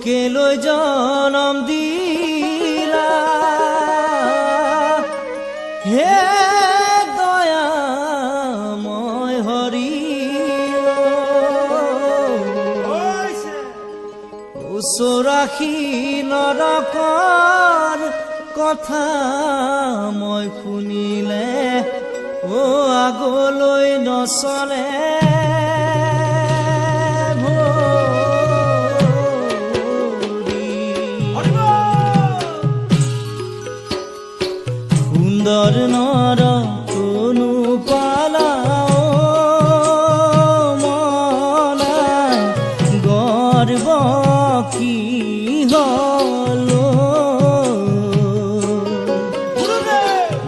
কেলৈ জনম দিলা হে দয়াময় হৰি ওচৰাশী নৰকৰ কথা মই শুনিলে ও আগলৈ নচলে সুন্দৰ নৰ কোনো পালা মনা গৰ্ব কি হল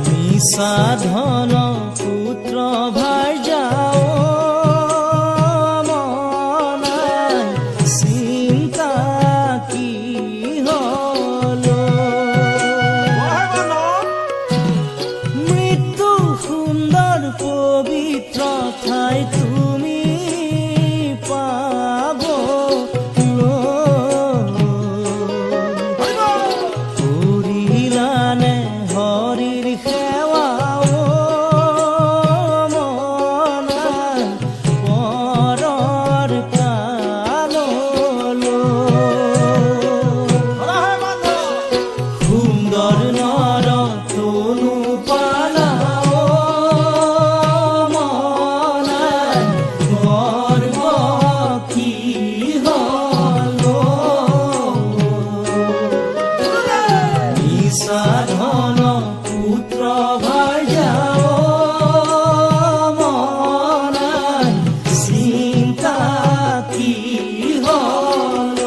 মিছা ধন পুত্ৰ ভাৰ্যা মনা চিন্তা কি হল মৃত্যু সুন্দৰ পবিত্ৰ ঠাই তুমি পাব কৰিলানে হৰিৰ সেৱা পৰৰ কাললৈ সুন্দৰ নৰ তনু পালা গৰ্ব কি হল মিছা ধন পুত্ৰ ভাৰ্যা মনা চিন্তা কি হল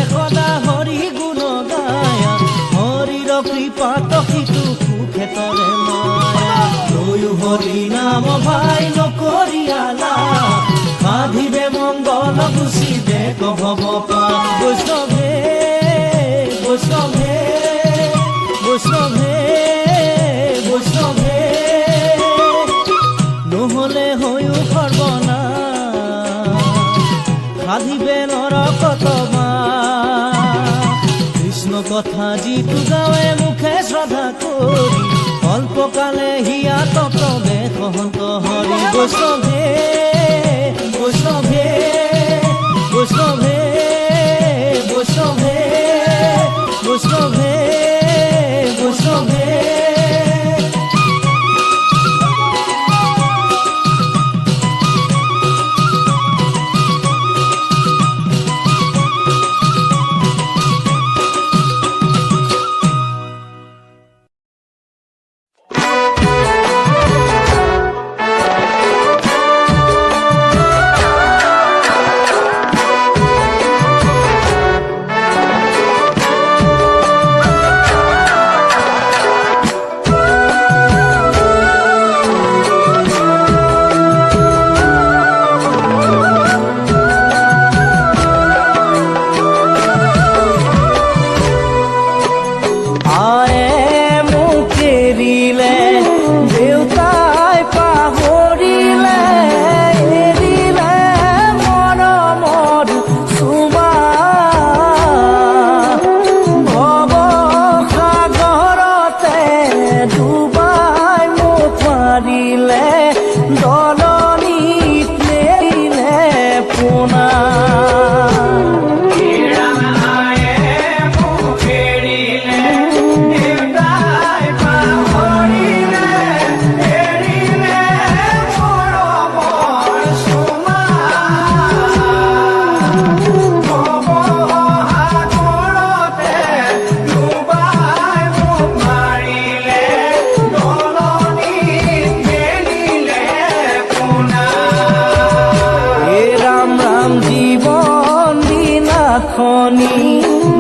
সদা হৰি গুণ গায়া হৰিৰ কৃপাত সিটো সুখেতৰে মায়া লৈও হৰি নাম ভাই নকৰিয়ালা সাধিবে মংগল গুচিবে ভৱ পাৰ বৈষ্ণৱে বৈষ্ণৱে বৈষ্ণৱে বৈষ্ণৱে নহলে হৈও সৰ্বনাশ সাধিবে নৰকতমা কৃষ্ণ কথা যিটো গাৱে মুখে শ্ৰদ্ধা কৰি অল্পকালে হিয়া তত্ত্বে সহন্ত হৰি বৈষ্ণৱে বৈষ্ণৱে বৈষ্ণৱে বৈষ্ণৱে বৈষ্ণৱে বৈষ্ণৱে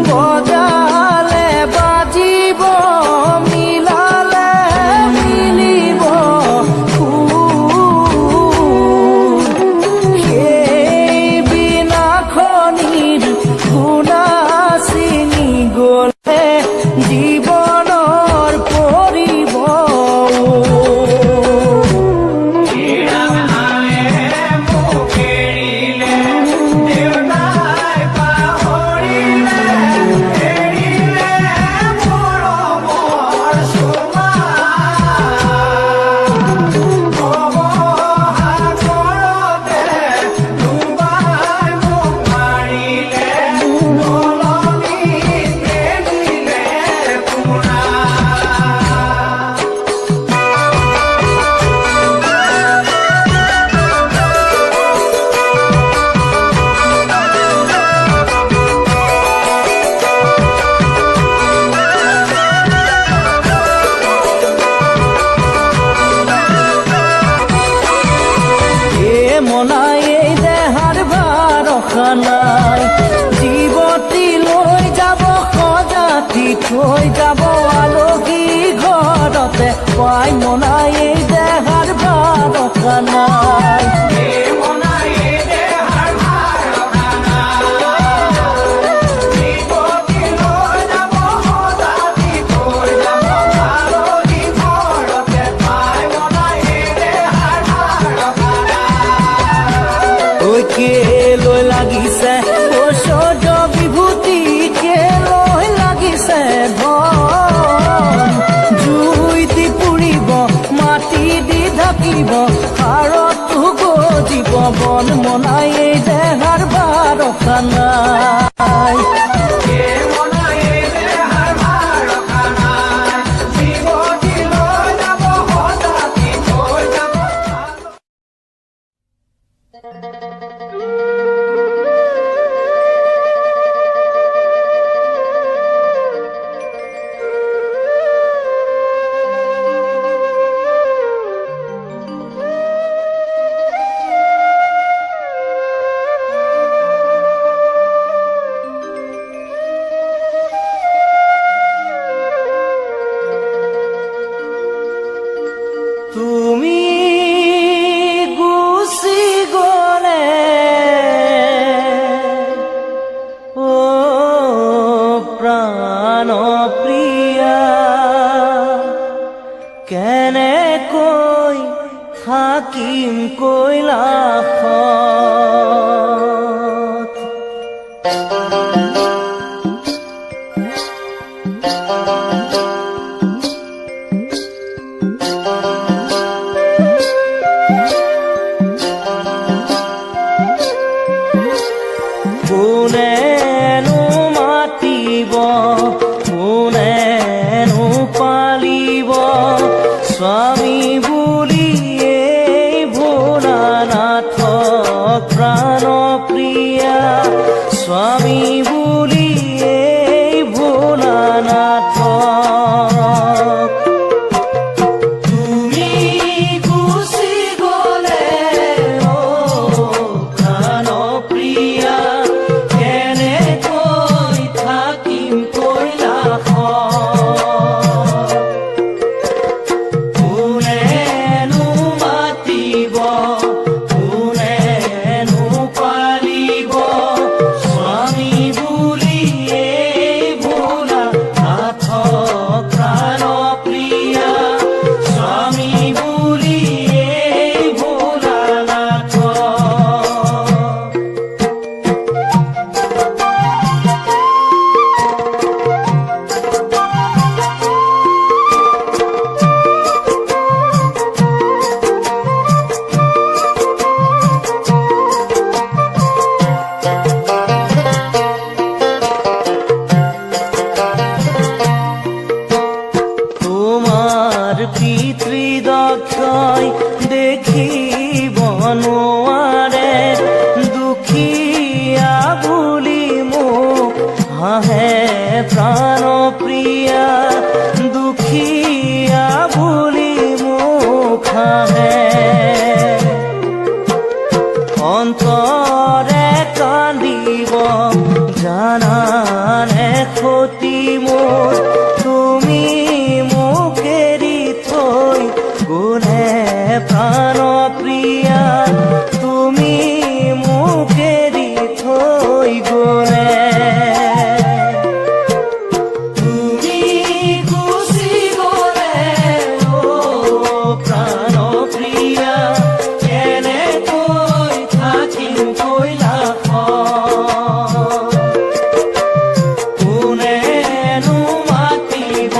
বজালে বাজিব মিলালে মিলিব সেই বিনাখনিৰ গুণা চিনি গলে জীৱনৰ পৰিব Hey! হাঁহে প্ৰাণ প্ৰিয়া দুখীয়া বুলি মুখ হাঁহে অন্তৰে কান্দিব জানানে ক্ষতি মোৰ তুমি মোক এৰি থৈ গ'লে প্ৰাণ প্ৰিয়া তুমি মোক এৰি থৈ গ'লে তুমি গুচি গ'লে প্ৰাণ প্ৰিয়া কেনেকৈ থাকিম কৈলাসত কোনেনো মাতিব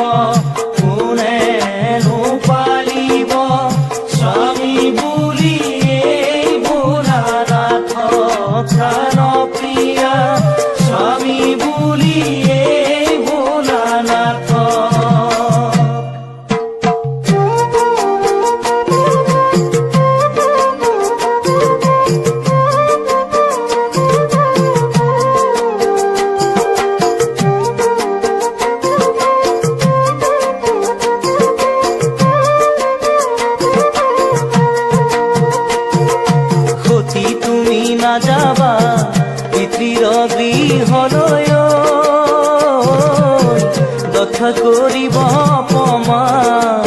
কোনেনো পালিব স্বামী বুলি এই ভোলানাথ প্ৰাণ প্ৰিয়া স্বামী বুলি এই ভোলানাথ সতী তুমি নাযাবা পিতৃৰ গৃহলৈ দক্ষ কৰিব অপমান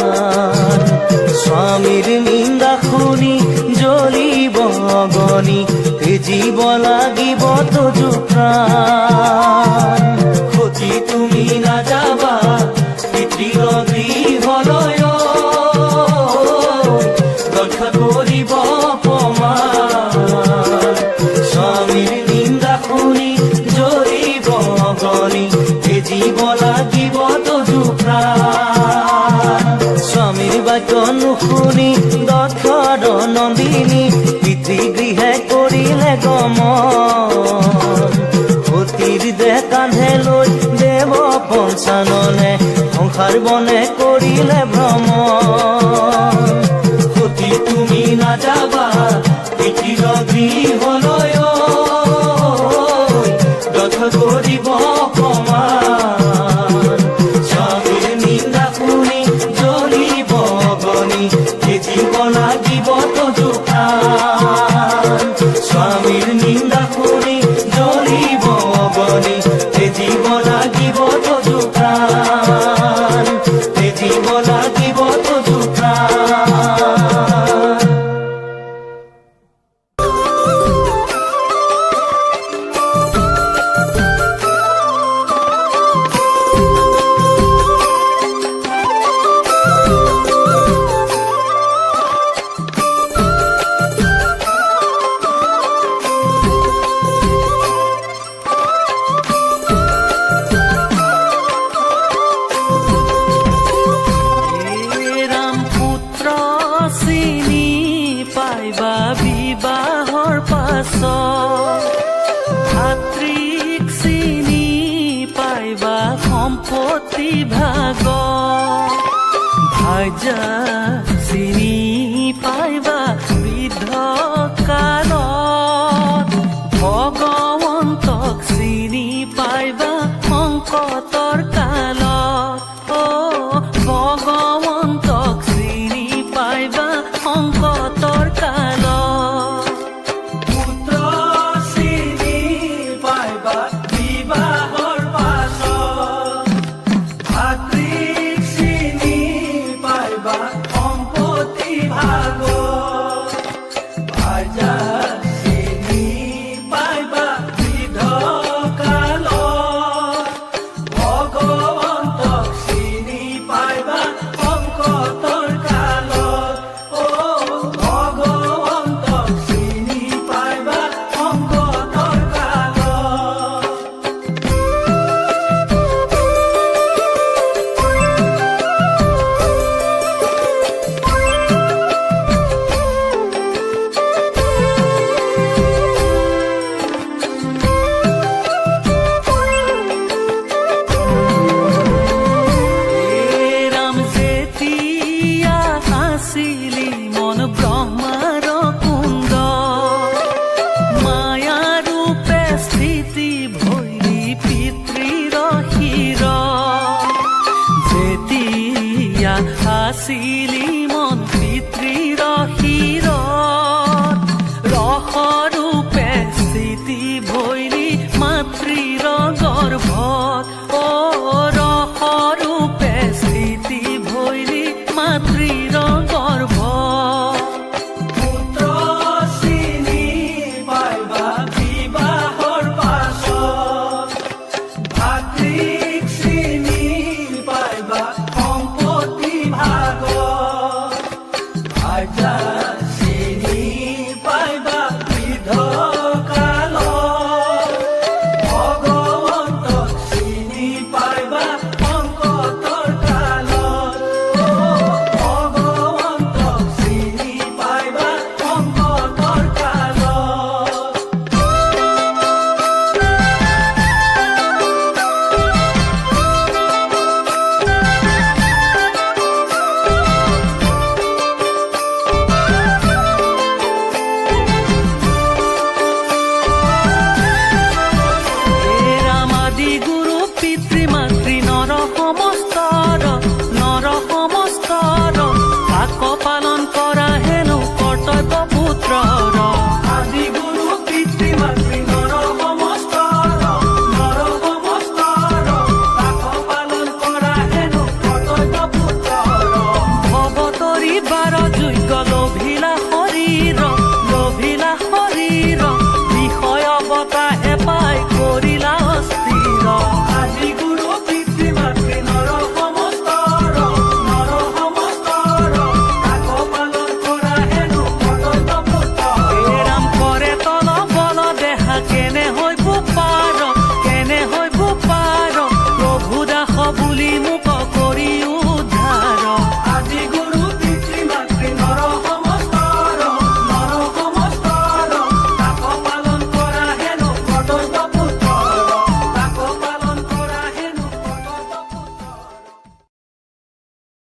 স্বামীৰ নিন্দা শুনি জ্বলিব অগনি তেজিব লাগিব তজু প্ৰাণ সতী তুমি নাযাবা পিতৃৰ গৃহলৈ দক্ষ কৰিব অপমান স্বামীৰ নিন্দা শুনি জ্বলিব অগনি তেজিব লাগিব তজু প্ৰাণ স্বামীৰ বাক্য নুশুনি দক্ষ নন্দিনী পিতৃগৃহে কৰিলে গমন সতীৰ দেহ কান্ধে লৈ দেৱ পঞ্চাননে সংসাৰ বনে কৰিলে ভ্ৰমণ সতী তুমি নাযাবা পিতৃৰ গৃহলৈ দক্ষ কৰিব অপমান স্বামীৰ নিন্দা শুনি জ্বলিব অগনি তেজিব লাগিব তজু প্ৰাণ স্বামীৰ নিন্দা শুনি জ্বলিব অগনি তেজিব লাগিব তজু প্ৰাণ তেজিব লাগিব তজু প্ৰাণ ৰাম পুত্ৰ চিনি পাইবা বিবাহৰ পাছত ভাতৃক চিনি পাইবা সম্পত্তি ভাগ ভাইজা চিনি পাইবা বৃদ্ধ কালত ভগৱন্তক চিনি পাইবা সংকটৰ কালত ভগৱন্তক চিনি পাইবা সংকটৰ কালত পুত্ৰ চিনি পাইবা বিবাহৰ পাছত ভাতৃক চিনি পাইবা চিনি